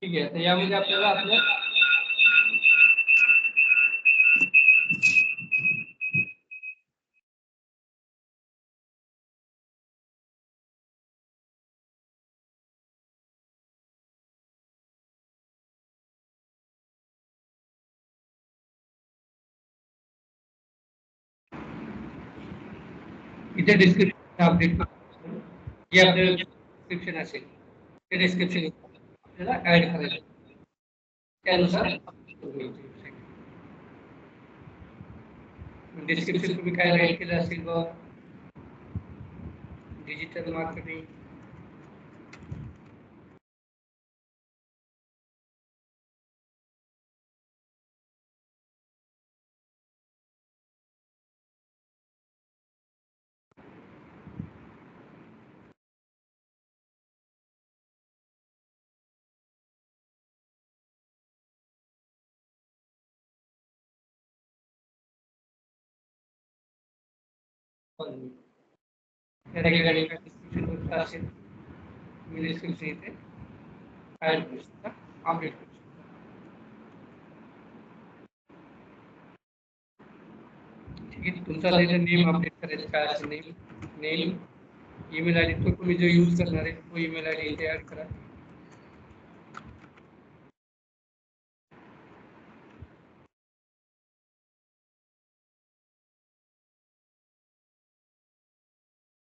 ठीक आहे. तर यामध्ये आपल्याला आपल्या इथे डिस्क्रिप्शन अपडेट जे आपल्याला डिस्क्रिप्शन असेल ते डिस्क्रिप्शन आपल्याला ऍड करायचं त्यानुसार डिस्क्रिप्शन तुम्ही काय राईट केलं असेल बघ डिजिटल मार्केटिंग त्या ठिकाणी डिस्क्रिप्शन असेल तुम्ही डिस्क्रिप्शन इथे ऍड करू शकता अपडेट करू शकता ठीक आहे तुमचा नेम अपडेट करायचं काय असेल नेम ईमेल आयडी तो तुम्ही जो यूज करणार आहे तो ईमेल आयडी इथे ऍड करा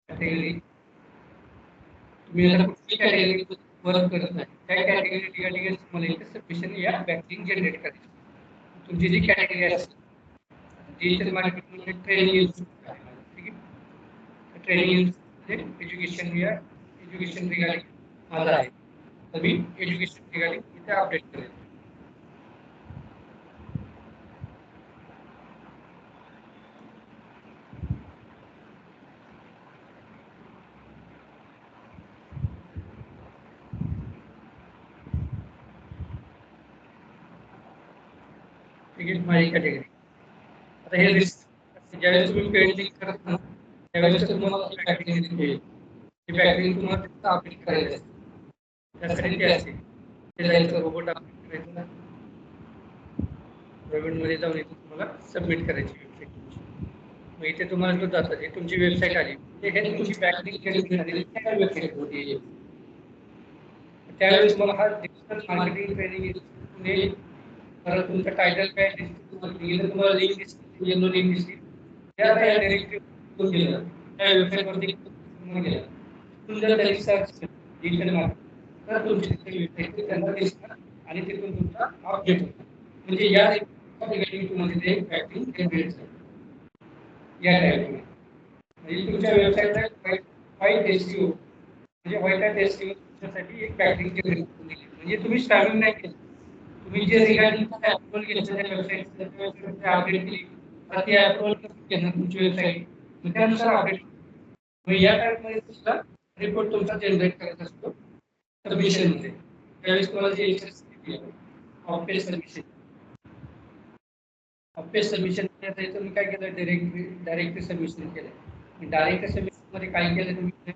कॅटेगरी तुम्ही आता कुठली कॅटेगरी वर्क करत नाही त्या कॅटेगरी रिगार्डिंग तुम्हाला इथे सबमिशन या बॅकलिंक जनरेट करायची तुमची जी कॅटेगरी असेल डिजिटल मार्केटिंग ट्रेनिंग ठीक आहे ट्रेनिंग एज्युकेशन या एज्युकेशन रिगार्डिंग माझा आहे तर मी एज्युकेशन रिगार्डिंग इथे अपडेट करेल ठीक आहे माझी कॅटेगरी आता हे ज्यावेळेस तुम्ही पेंटिंग करत ना त्यावेळेस तुम्हाला बॅकलिंक दिली ही बॅकलिंक तुम्हाला फक्त अपडेट करायची असते त्यासाठी ते असते ते जायचं रोबोट अपडेट करायचं वेबमध्ये जाऊन इथे तुम्हाला सबमिट करायची वेबसाईट मग इथे तुम्हाला जो जातं हे तुमची वेबसाईट आली हे तुमची बॅकलिंक केली झालेली त्या वेबसाईटवरती त्यावेळेस तुम्हाला हा डिजिटल मार्केटिंग ट्रेनिंग परत तुमचं टायटल काय दिसतं तुम्हाला लिंक दिसते येलो लिंक दिसते त्या डायरेक्टली गेलं त्या वेबसाईटवरती गेला तुम्ही जर त्यांनी सर्च केलं डिजिटल मार्केटिंग तर तुमची वेबसाईट त्यांना दिसणार आणि तिथून तुमचा अपडेट होणार म्हणजे या ठिकाणी तुम्हाला ते बॅकलिंक जनरेट झालं या टाईपमध्ये म्हणजे तुमच्या वेबसाईटला व्हाईट एसईओ म्हणजे व्हाईट हॅट एसईओ तुमच्यासाठी एक बॅकलिंक जनरेट करून दिली म्हणजे तुम्ही स्पॅमिंग नाही केलं तुम्ही जे रिगार्डिंग अप्रूव्हल घेतलं त्या वेबसाईट अपडेट केली आता ती अप्रूव्हल घेणार तुमची वेबसाईट मग त्यानुसार अपडेट मग या टाईपमध्ये तुमचा रिपोर्ट तुमचा जनरेट करायचा असतो सबमिशनमध्ये त्यावेळेस तुम्हाला जे of page submission office submission तुम्ही काय केलं डायरेक्ट सबमिशन केलं डायरेक्ट सबमिशन मध्ये काय केलं तुम्ही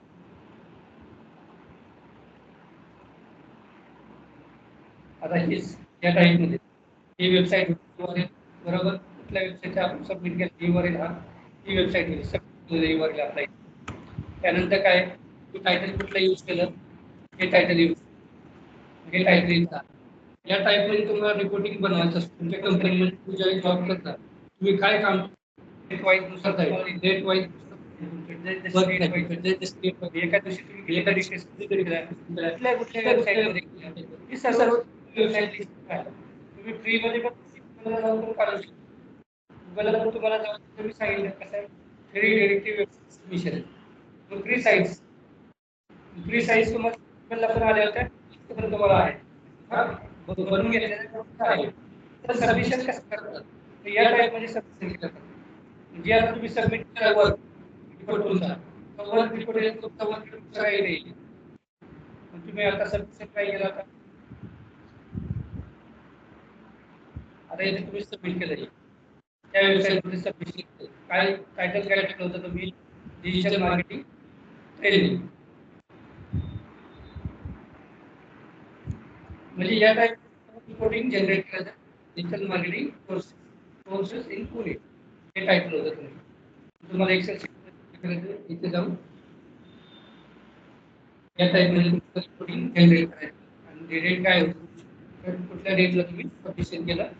आता हेच या टाईप मध्ये ही वेबसाईट बरोबर कुठल्या वेबसाईट आपण सबमिट केलं ईवरील हा ही वेबसाईट होती सबमिट ईवरील अप्लाय त्यानंतर काय तू टायटल कुठलं यूज केलं हे टायटल यूज हे टायटल या टाईप मध्ये तुम्हाला रिपोर्टिंग बनवायचं असतं तुमच्या कंपनीमध्ये तुम्ही ज्यावेळी जॉब करता तुम्ही काय काम डेट वाईज नुसार डेट वाईज एका दिवशी तुम्ही एका दिवशी कुठल्या कुठल्या वेबसाईटमध्ये ही सर्व वेबसाईट तुम्ही फ्री मध्ये पण जाऊन पण काढू शकता गुगलला पण तुम्हाला जाऊन तुम्ही सांगितलं कसं आहे free directive submission free size तुम्हाला गुगलला पण आल्या होत्या पण तुम्हाला आहे बनवून घेतलेलं आहे तर सबमिशन कसं करतात या टाईप मध्ये सबमिशन केलं जातं जे आता तुम्ही सबमिट केलं वर्क रिपोर्ट तुमचा वर्क रिपोर्ट येईल तुमचा वर्क रिपोर्ट सगळा येईल तुम्ही आता सबमिशन काय केलं आता इथे तुम्ही सबमिट केलं त्या वेबसाईटमध्ये सबमिशन केलं काय टायटल काय टाकलं होतं तुम्ही डिजिटल मार्केटिंग ट्रेनिंग म्हणजे या टाईप रिपोर्टिंग जनरेट करायचं digital marketing courses in Pune हे टायटल होतं तुम्हाला एक्सेल करायचं इथे जाऊन या टाईपमध्ये रिपोर्टिंग जनरेट करायचं आणि डेट काय होतं कुठल्या डेटला तुम्ही सबमिशन केलं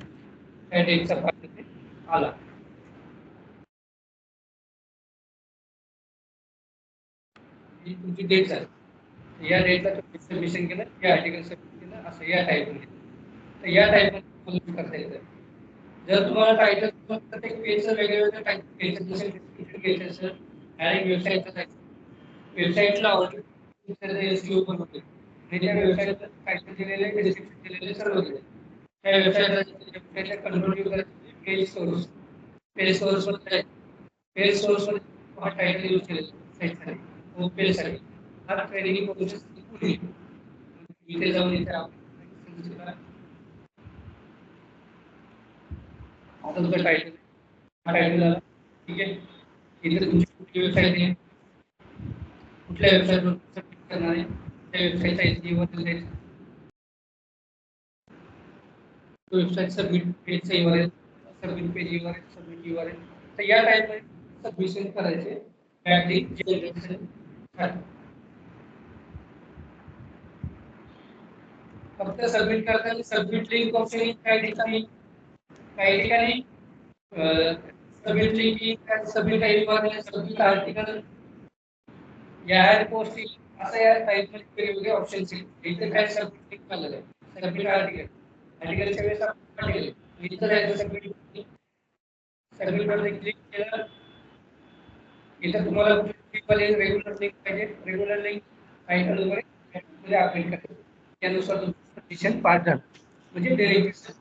त्या डेटचा फायदा आला ही तुमची डेट झाली या डेटला तुम्ही सबमिशन केलं या आर्टिकल सबमिट केलं असं या टाईपमध्ये तर या टाईपमध्ये करता येतं जर तुम्हाला टायटल प्रत्येक पेजचं वेगवेगळं टायटल घ्यायचं असेल डिस्क्रिप्शन घ्यायचं असेल डायरेक्ट वेबसाईटला जायचं वेबसाईटला ऑलरेडी एसईओ पण होते आणि त्या वेबसाईटला टायटल दिलेले डिस्क्रिप्शन दिलेले सर्व दिले त्या वेबसाईटला कंट्रोल करायचं पेज सोर्स वर पेज सोर्सवर हा टायटल यूज केलेला साईटसाठी होम पेजसाठी हा ट्रेनिंग प्रोसेस पुढे इथे जाऊन इथे आपण आता तुमचं टायटल हा टायटल आला ठीक आहे इथे तुमची कुठली वेबसाईट आहे कुठल्या वेबसाईटवर सबमिट करणार आहे त्या वेबसाईटचा एसईओ जायचं वेबसाईट सबमिट पेजचा URL submit page URL submit URL तर या टाईपमध्ये सबमिशन करायचे बॅकलिंक जनरेशन फक्त सबमिट करताना सबमिट लिंक ऑप्शन काही ठिकाणी submit link submit URL submit article या पोस्ट असं या टाईपमध्ये वेगवेगळे ऑप्शन्स आहेत इथे काय सबमिट लिंक आलेलं आहे सबमिट आर्टिकलच्या वेळेस आपण इथं जायचं सबमिट वर क्लिक केलं इथं तुम्हाला रेग्युलर लिंक पाहिजे रेग्युलर लिंक टायटल वगैरे अपडेट करायचं त्यानुसार तुमचं सबमिशन पास झालं म्हणजे डेरिव्हेशन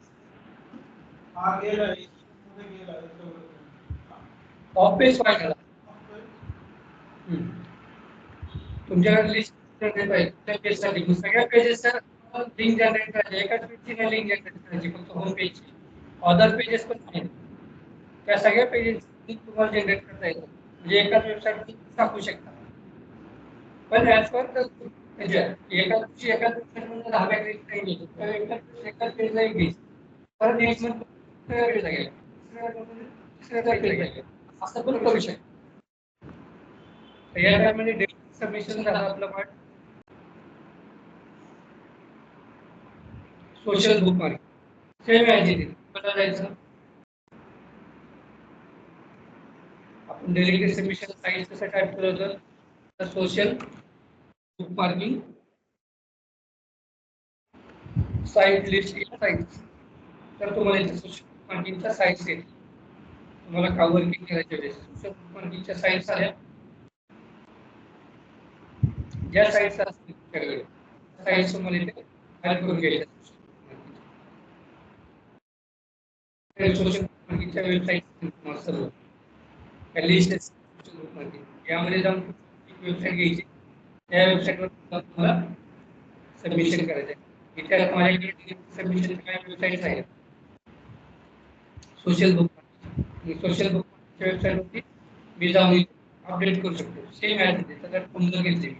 ऑफ पेज पास झाला तुमच्याकडे लिस्ट जनरेट आहे त्या पेजसाठी सगळ्या पेजेसचा लिंक जनरेट करायची एकाच पेजची नाही लिंक जनरेट करायची फक्त होम पेजची अदर पेजेस पण आहेत त्या सगळ्या पेजेसची लिंक तुम्हाला जनरेट करता येतं म्हणजे एकाच वेबसाईट टाकू शकता पण ॲज पर एकाच वेबसाईटमध्ये 10 पॅकेज नाही घ्यायचे एकाच पेजला एक घ्यायची परत नेक्स्ट मंथ पेजला घ्यायचं असं पण करू शकता तर या टाईममध्ये डेटा सबमिशन झालं आपलं part social book mark same आहे मला जायचं आपण डेलिगेट सबमिशन साईट कसं टाईप केलं होतं तर social book marking site list site तर तुम्हाला इथे सोशल बुक मार्किंगच्या साईट्स आहेत तुम्हाला कव्हर किती करायचे होते सोशल बुक मार्किंगच्या साईट्स आल्या ज्या साईट्स असतील तुमच्याकडे साईट्स तुम्हाला इथे ऍड करून घ्यायच्या सोशल बुक मार्किंगच्या वेबसाईट तुम्हाला सर्व लिस्ट सोशल बुक मार्किंग यामध्ये जाऊन एक वेबसाईट घ्यायची त्या वेबसाईटवर तुम्हाला सबमिशन करायचं आहे इथे आता माझ्याकडे सबमिशन काय वेबसाईट्स आहेत सोशल बुक वेबसाईटवरती मी जाऊन अपडेट करू शकतो सेम ॲज त्याच्यात समजून घेतले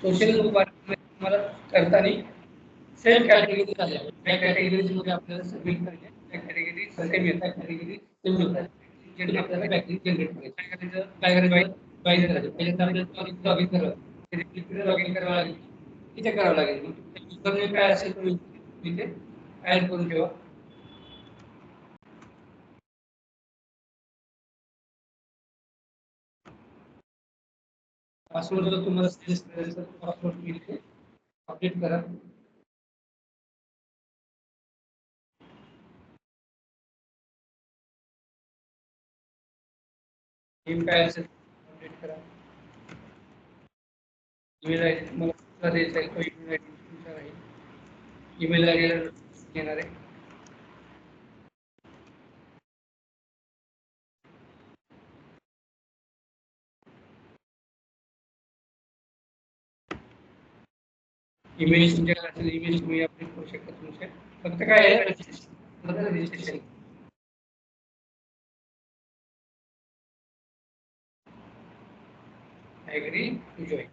सोशल बुक तुम्हाला करताना सेम कॅटेगरी झाल्या त्या कॅटेगरीजमध्ये आपल्याला सबमिट करायचे त्या कॅटेगरी सेम येतात कॅटेगरी सेम होतात ज्याने आपल्याला बॅकलिंक जनरेट करायचं काय करायचं काय करायचं बाय करायचं पहिल्यांदा आपल्याला लॉगिन करावं लॉगिन करावं लागेल इथे करावं लागेल युजरनेम काय असेल तो इथे ऍड करून ठेवा पासवर्ड जर तुम्हाला सजेस्ट करायचं तर पासवर्ड इथे अपडेट करा नेम काय असेल अपडेट करा ईमेल आय डी तुम्हाला द्यायचा आहे तो ईमेल आय डी तुमचा राहील ईमेल आय डी येणार आहे इमेज तुमच्याकडे असेल इमेज तुम्ही अपडेट करू शकता तुमच्या फक्त काय आहे रजिस्ट्रेशन ॲग्री टू जॉईन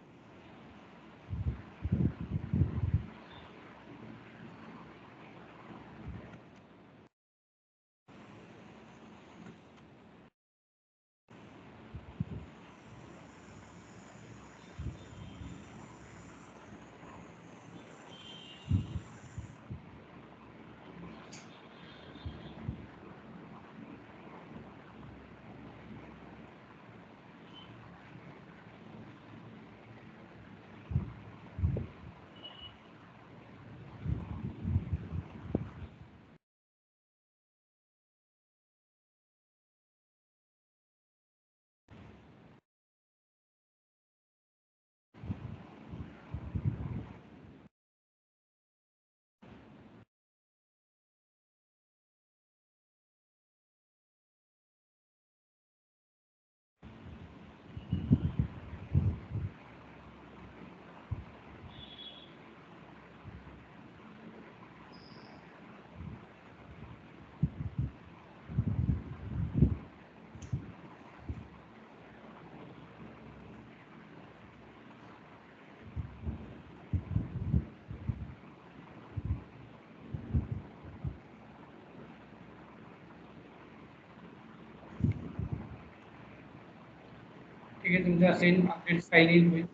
ठीक आहे तुमचं असेल अपडेट साइन इन होईल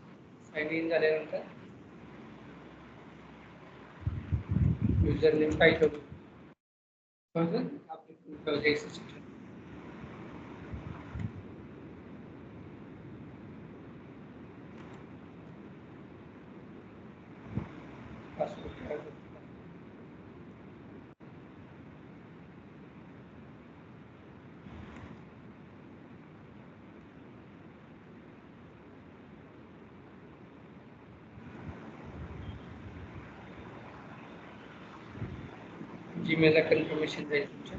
साइन इन झाल्यानंतर युजर नेम काय ठेवतो जीमेलला कन्फर्मेशन जाईल तुमच्या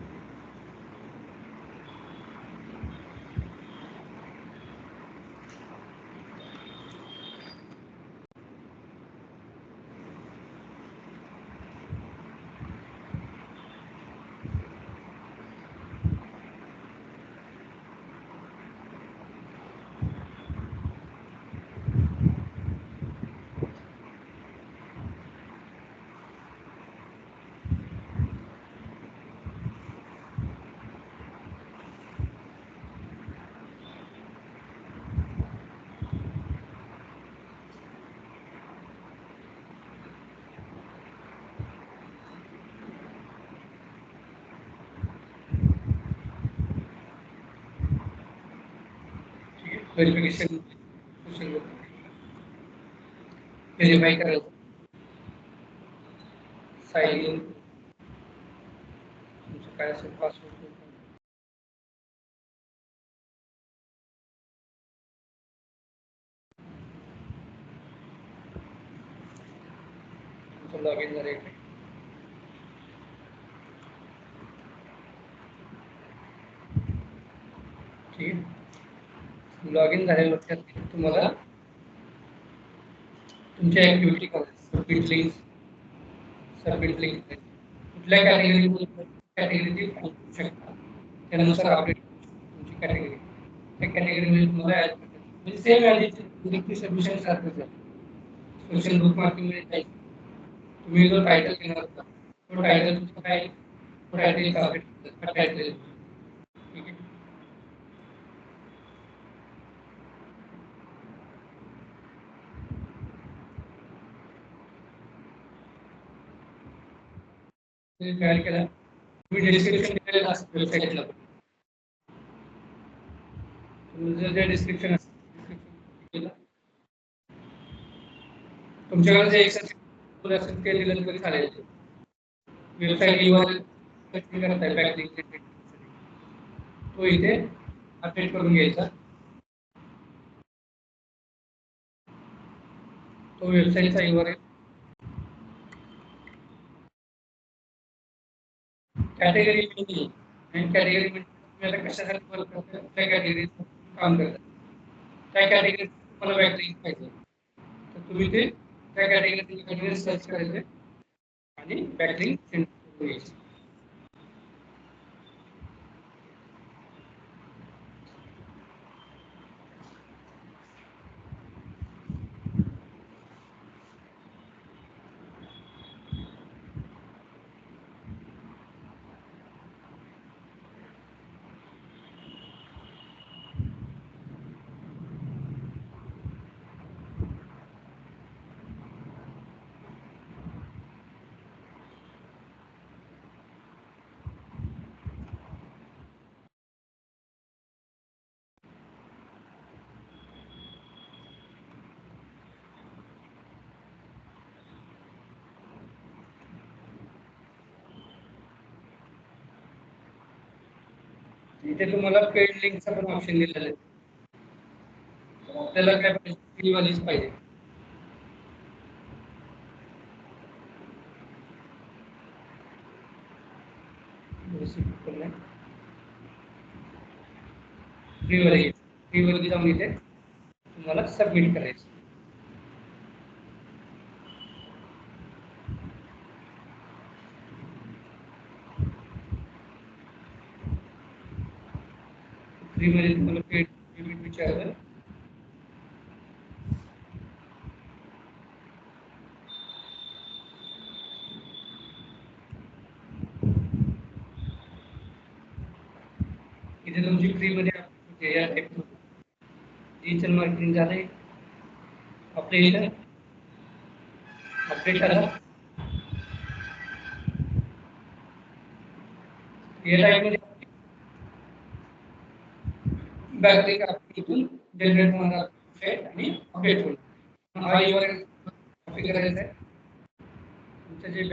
व्हेरिफिकेशन व्हेरीफाय करायचं साइन इन तुमचं काय असेल पासवर्ड तुमचं लॉग इन झालं ठीक आहे लॉग इन झाल्यानंतर तुम्हाला तुमच्या ऍक्टिव्हिटी करायचं सबमिट लिंक कुठल्या कॅटेगरी करू शकता त्यानुसार अपडेट तुमची कॅटेगरी त्या कॅटेगरीमध्ये तुम्हाला ऍड करायचं म्हणजे सेम ॲज सबमिशन सारखंच आहे सोशल बुक मार्किंगमध्ये जायचं तुम्ही जो टायटल घेणार होता तो टायटल तुमचा काय तो टायटल अपडेट टायटल ठीक आहे काय केलं तुम्ही डिस्क्रिप्शन दिलेलं असतं वेबसाईटला तुमचं जे डिस्क्रिप्शन असतं तुमच्याकडे जे एक्सेल असेल ते दिलं तरी चालेल वेबसाईट URL करताय बॅकलिंक तो इथे अपडेट करून घ्यायचा तो वेबसाईटचा URL कॅटेगरी आणि कॅटेगरी तुम्हाला कशासाठी वर्क करता त्या कॅटेगरीत काम करता त्या कॅटेगरीत तुम्हाला बॅकलिंक पाहिजे तर तुम्ही ते त्या कॅटेगरी सर्च करायचे आणि बॅकलिंक सेंड करायची. इथे तुम्हाला पेड लिंकचा पण ऑप्शन दिलेला आहे. त्याला काय पाहिजे, फ्री वालीच पाहिजे. फ्री वरती जाऊन इथे तुम्हाला सबमिट करायचं. फ्री मध्ये तुम्हाला पेड पेमेंट विचारलं. इथे तुमची फ्री मध्ये डिजिटल मार्केटिंग झाले. आपल्या इथे अपडेट आला. बॅकलिंक इथून जनरेट होणार आणि अपडेट होणार. हा URL कॉपी करायचा आहे. तुमचं जे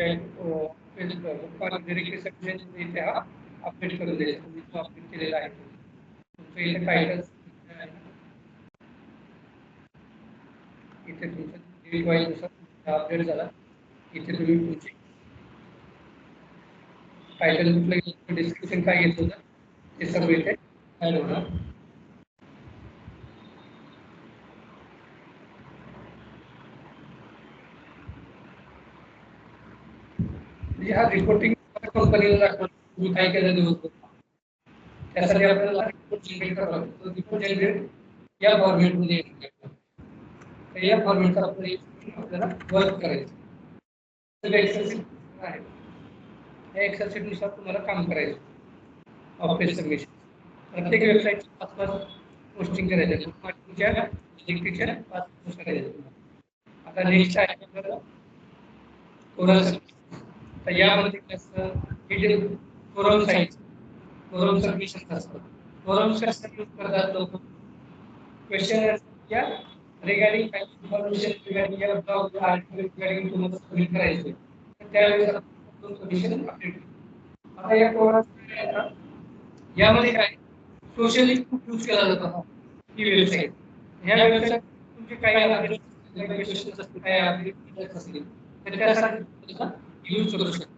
बँक रिक्वेस्ट इथे हा अपडेट करून द्यायचा. तुम्ही तो अपडेट केलेला आहे. तुमचं इथे टायटल इथे तुमचं डेट वाईज नुसार अपडेट झाला. इथे तुम्ही तुमचे टायटल कुठलं, डिस्क्रिप्शन काय घेतलं होतं ते सर्व इथे ऍड होणार. हा रिपोर्टिंग कंपनीला दाखवतो तुम्ही काय केलं दिवसभर. त्यासाठी आपल्याला रिपोर्ट जनरेट करावा लागतो. रिपोर्ट जनरेट या फॉर्मॅटमध्ये येतो. या फॉर्मॅटचा आपल्याला वर्क करायचं. एक्सेल शीट आहे. या एक्सेल शीट नुसार तुम्हाला काम करायचं. ऑफिस सबमिशन प्रत्येक वेबसाईटची 5-5 पोस्टिंग करायचं. तुमच्या प्रोजेक्टच्या 5 पोस्ट करायचं. आता नेक्स्ट आहे आपल्याला कोरल. तर यामध्ये कसं detail coral site coral submission असतं. कोरल कसं यूज करतात लोक क्वेश्चन या रिगार्डिंग इन्फॉर्मेशन रिगार्डिंग या ब्लॉग आर्टिकल रिगार्डिंग तुम्हाला सबमिट करायचं. तर त्यावेळेस आपण सबमिशन अपडेट. आता या कोरल यामध्ये काय सोशली खूप यूज केला जातो ही वेबसाईट. ह्या वेबसाईट तुमचे काही अपडेट क्वेश्चन असतील, काही अपडेट असतील तर त्यासाठी यूज करू शकतो.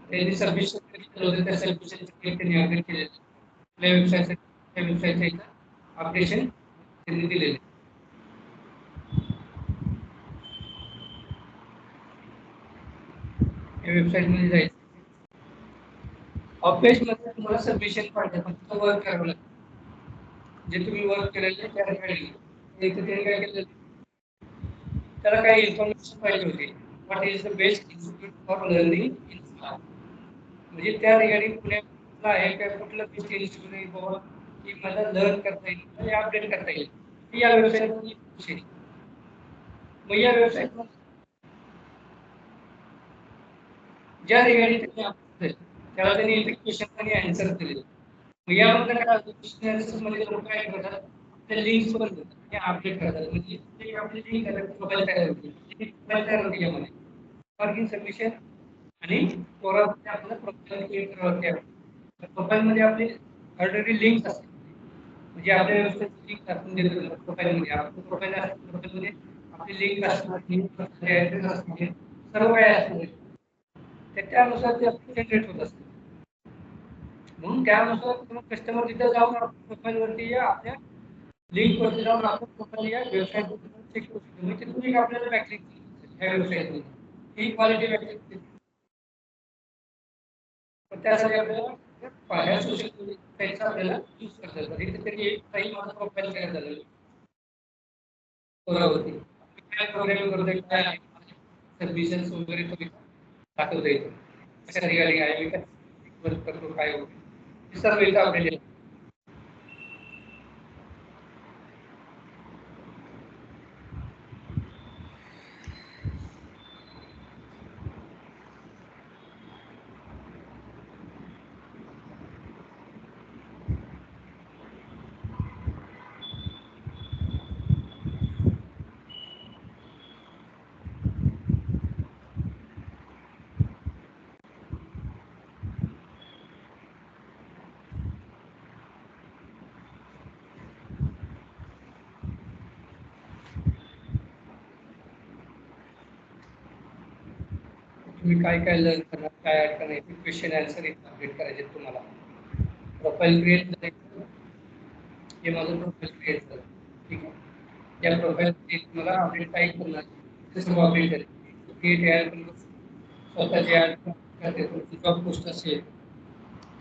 त्यांनी सबमिशन केलं, त्या सबमिशन त्यांनी अपडेट केले. आपल्या वेबसाईटचं अपडेशन त्यांनी दिलेले. या वेबसाईट मध्ये जायचं. ऑफिस मध्ये तुम्हाला सबमिशन पाहिजे, फक्त वर्क करावं लागतं. जे तुम्ही वर्क केलेले त्या रिगार्डिंग इथे त्यांनी काय केलं, त्याला काही इन्फॉर्मेशन पाहिजे होती. What is the best institute for learning in smart. म्हणजे त्या रिगार्डिंग पुण्याला आहे का, कुठलं बेस्ट इन्स्टिट्यूट आहे बाबा की मला लर्न करता येईल आणि अपडेट करता येईल. या वेबसाईटमध्ये मग या वेबसाईटमध्ये ज्या रिगार्डिंग त्याला त्यांनी इथे क्वेश्चन आणि आन्सर दिले. मग यामध्ये काय क्वेश्चन आन्सर मध्ये लोक काय करतात, ते लिंक्स पण देतात आणि अपडेट करतात. म्हणजे ते आपली लिंक प्रोफाइल तयार होते. प्रोफाइल तयार होते यामध्ये मार्किंग सबमिशन आणि कोरामध्ये आपल्याला प्रोफाइल क्रिएट करावं लागते. प्रोफाइल मध्ये आपली ऑलरेडी लिंक असते. म्हणजे आपल्या वेबसाईटची लिंक आपण देतो प्रोफाइल मध्ये. आपल्या प्रोफाइल असते, प्रोफाइल मध्ये आपली लिंक असते, ऍड्रेस असते, सर्व काही असते. त्यानुसार ते जनरेट होत असते. म्हणून त्यानुसार तुम्ही कस्टमर तिथे जाऊन प्रोफाईल वरती या, आपल्या लिंक वरती जाऊन आपण प्रोफाईल या वेबसाईट चेक करू शकतो. म्हणजे तुम्ही आपल्याला बॅकलिंक ह्या वेबसाईटमध्ये ही क्वालिटी बॅकलिंक. पण त्यासाठी आपल्याला ह्या सोशल मीडियाचा आपल्याला यूज करता येईल. इथे तरी एक काही माझा प्रोफाईल तयार झालेला बरोबर. काय प्रोग्रामिंग करतोय, काय आहे सर्व्हिसेस वगैरे तुम्ही दाखवता येईल. कशा रिगार्डिंग आहे, मी काय वर्क करतो, काय होतं हे सर्व इथं आपल्याला. तुम्ही काय काय लर्न करणार, काय ऍड करणार, क्वेश्चन आन्सर इथं अपडेट करायचे तुम्हाला. प्रोफाईल क्रिएट करायचं, हे माझं प्रोफाईल क्रिएट झालं. ठीक आहे. या प्रोफाईल तुम्हाला अपडेट टाईप करणार, ते सर्व अपडेट करायचे. क्रिएट ॲड करून स्वतःचे ॲड करते, तुमची जॉब पोस्ट असेल,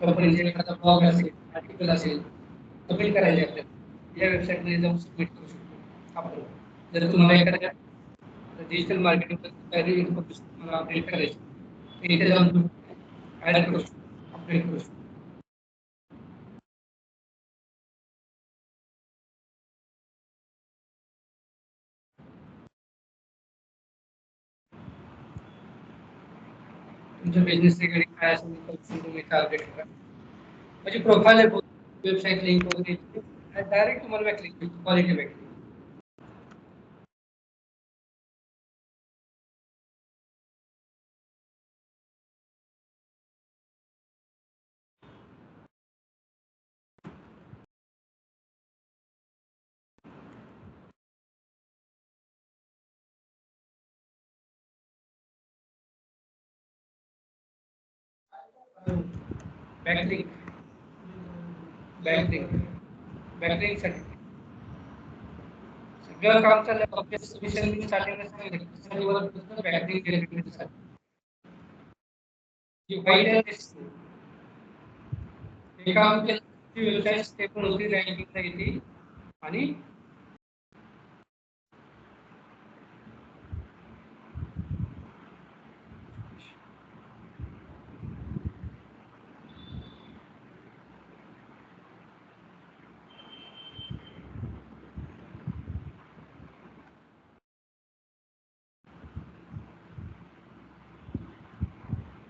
कंपनीचे एखादा ब्लॉग असेल, आर्टिकल असेल, सबमिट करायचे आपल्याला. या वेबसाईटमध्ये जाऊन सबमिट करू शकतो आपण. जर तुम्हाला एखाद्या डिजिटल मार्केटिंग काही इन्फॉर्मेशन तुम्हाला अपडेट करायची, तर इथे जाऊन तुम्ही ॲड करू शकतो, अपडेट करू शकतो. तुमच्या बिझनेस रिगार्डिंग काय असेल तुम्ही टार्गेट करा. म्हणजे प्रोफाईल आहे, वेबसाईट लिंक वगैरे डायरेक्ट तुम्हाला बॅकलिंक क्वालिटी बॅकलिंक. बॅकलिंक बॅकलिंक बॅकलिंकसाठी सगळं काम चाललं. ऑफिस मिशन मी स्टार्टिंगला सांगितलं बॅकलिंक जनरेटसाठी जी वाईट आहे हे काम केलं, वेबसाईट स्टेबल होती, रँकिंगला येते. आणि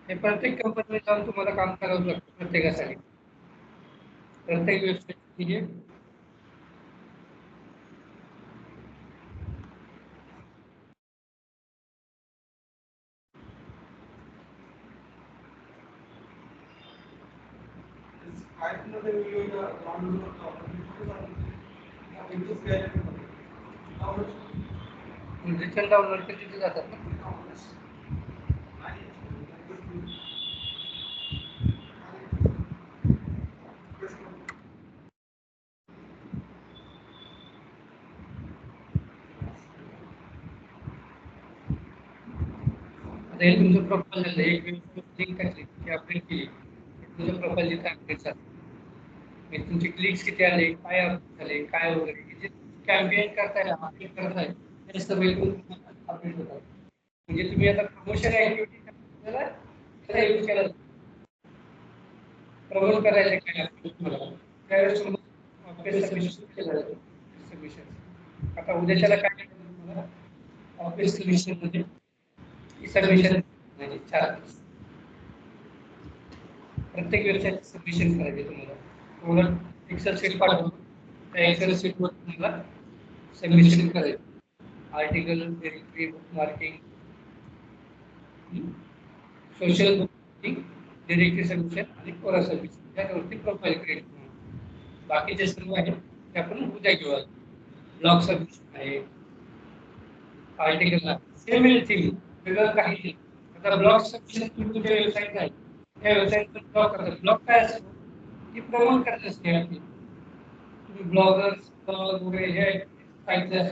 हे प्रत्येक कंपनीला जाऊन तुम्हाला काम करावं लागतं. प्रत्येकासाठी प्रत्येक वेबसाईट हे रिटर्न डाउनलोड तिथे जातात ना. आता हे तुमचं प्रोफाईल झालं, एक लिंक टाकली की अपडेट केली, तुमचं प्रोफाईल जिथे अपडेट झालं, तुमचे क्लिक्स किती आले, काय अपडेट झाले, काय वगैरे जे कॅम्पेन करताय, अपडेट करताय, ते सर्व अपडेट होतात. म्हणजे तुम्ही आता प्रमोशन ऍक्टिव्हिटी त्याला यूज केला, प्रमोट करायचं काय तुम्हाला, त्यावेळेस तुम्हाला सबमिशन केलं जातं. सबमिशन आता उद्याच्याला काय तुम्हाला ऑफिस सबमिशन मध्ये सबमिशन म्हणजे प्रत्येक वेबसाईट सबमिशन करायचे तुम्हाला एक्सेल शीट पाठवून त्या एक्सेल शीटवर तुम्हाला सबमिशन करायचं. Article, directory, book marking, social booking, directory submission आणि कोरा सबमिशन यावरती प्रोफाईल क्रिएट करून बाकीचे सर्व आहे ते आपण उद्या घेऊ. ब्लॉग सबमिशन आहे, आर्टिकल सेम थीम, वेगळं काही नाही. आता ब्लॉग सबमिशन तुमच्या वेबसाईट आहे, त्या वेबसाईटवर ब्लॉग करतात. ब्लॉग काय असतो, ती प्रमोट करत असते आपली. तुम्ही ब्लॉगर्स ब्लॉग वगैरे हे साईटला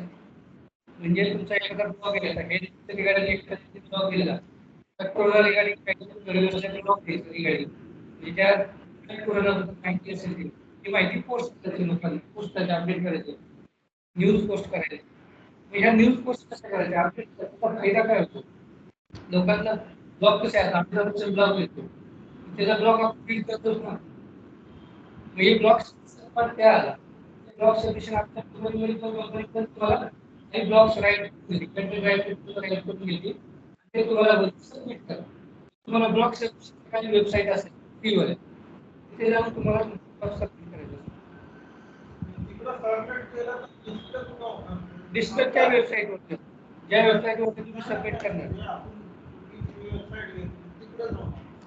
म्हणजे तुमचा एखादा ब्लॉग आहे हे रिगार्डिंग एखादा ब्लॉग दिला तर कोरोना रिगार्डिंग ब्लॉग द्यायचं रिगार्डिंग म्हणजे त्या कोरोना माहिती असेल ती माहिती पोस्ट करायची लोकांना पोस्ट करायची अपडेट करायची न्यूज पोस्ट करायची ह्या न्यूज पोस्ट कशा करायच्या अपडेट फायदा काय होतो लोकांना ब्लॉग कसे आहेत आपल्याला ब्लॉग येतो त्याचा ब्लॉग आपण फीड करतो ना हे ब्लॉग्स पण त्या आला ब्लॉग सबमिशन आपल्या कंपनीमध्ये पण तुम्हाला काही ब्लॉग्स राईट कंटेंट राईट करून घेते ते तुम्हाला सबमिट करा तुम्हाला ब्लॉग सबमिशन काही वेबसाईट असेल फ्रीवर तिथे जाऊन तुम्हाला ब्लॉग सबमिट करायचं डिस्प्ले त्या वेबसाईटवर ज्या वेबसाईटवरती तुम्ही सबमिट करणार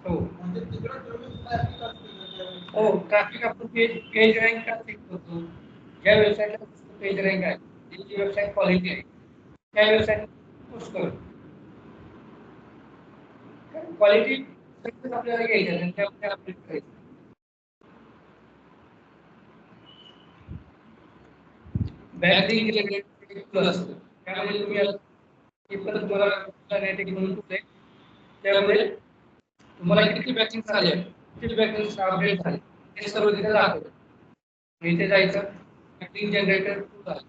हो हो ट्रॅफिक आपण पेज रँक का चेक करतो ज्या वेबसाईटला पेज रँक आहे जी वेबसाईट क्वालिटी आहे त्या वेबसाईट पोस्ट करतो क्वालिटी आपल्याला घ्यायचं आणि त्यामध्ये अपडेट करायचं बॅकलिंक रिलेटेड असतं त्यामध्ये तुम्ही हे पण तुम्हाला नेटिक म्हणून त्यामध्ये तुम्हाला किती बॅकलिंक झाले किती बॅकलिंक अपडेट झाले हे सर्व तिथे दाखवतं इथे जायचं बॅकलिंक जनरेटर टूल आहे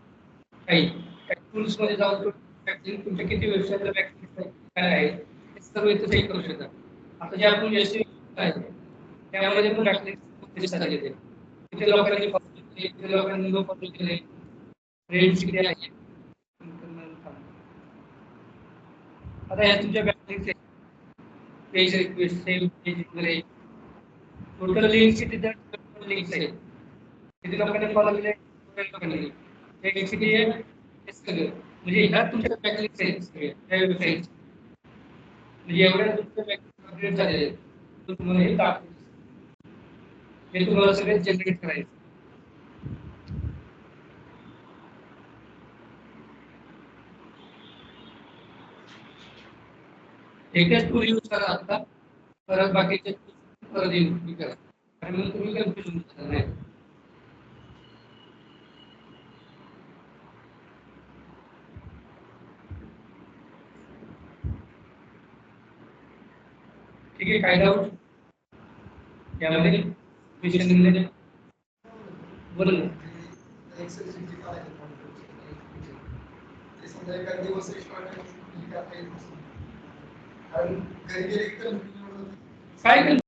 काही टूल्स मध्ये जाऊन बॅकलिंक तुमच्या किती वेबसाईटला बॅकलिंक काय आहे हे सर्व इथे चेक करू शकता आता जे आपण एसईओ आहे त्यामध्ये पण बॅकलिंक दिसतात तिथे लोकांनी किती लोकांनी नो फॉलो केले रेंज किती आहे आता ह्या तुमच्या बॅकलिंक पेज रिक्वेस्ट सेव्ह पेज वगैरे टोटल लिंक्स किती लिंक्स आहेत किती लोकांनी फॉलो केले लोकांनी हे किती आहे हे सगळं म्हणजे ह्या तुमच्या बॅकलिंक्स आहेत सगळे त्या वेबसाईट म्हणजे एवढ्या तुमच्या बॅकलिंक अपडेट झालेले आहेत तुम्हाला हे दाखवतो हे तुम्हाला सगळे जनरेट करायचं एकच टूल यूज करा आता परत बाकीचे परत यूज करा आणि मग तुम्ही कन्फ्युजन होणार नाही ठीक आहे काय डाऊट यामध्ये क्वेश्चन बोल काय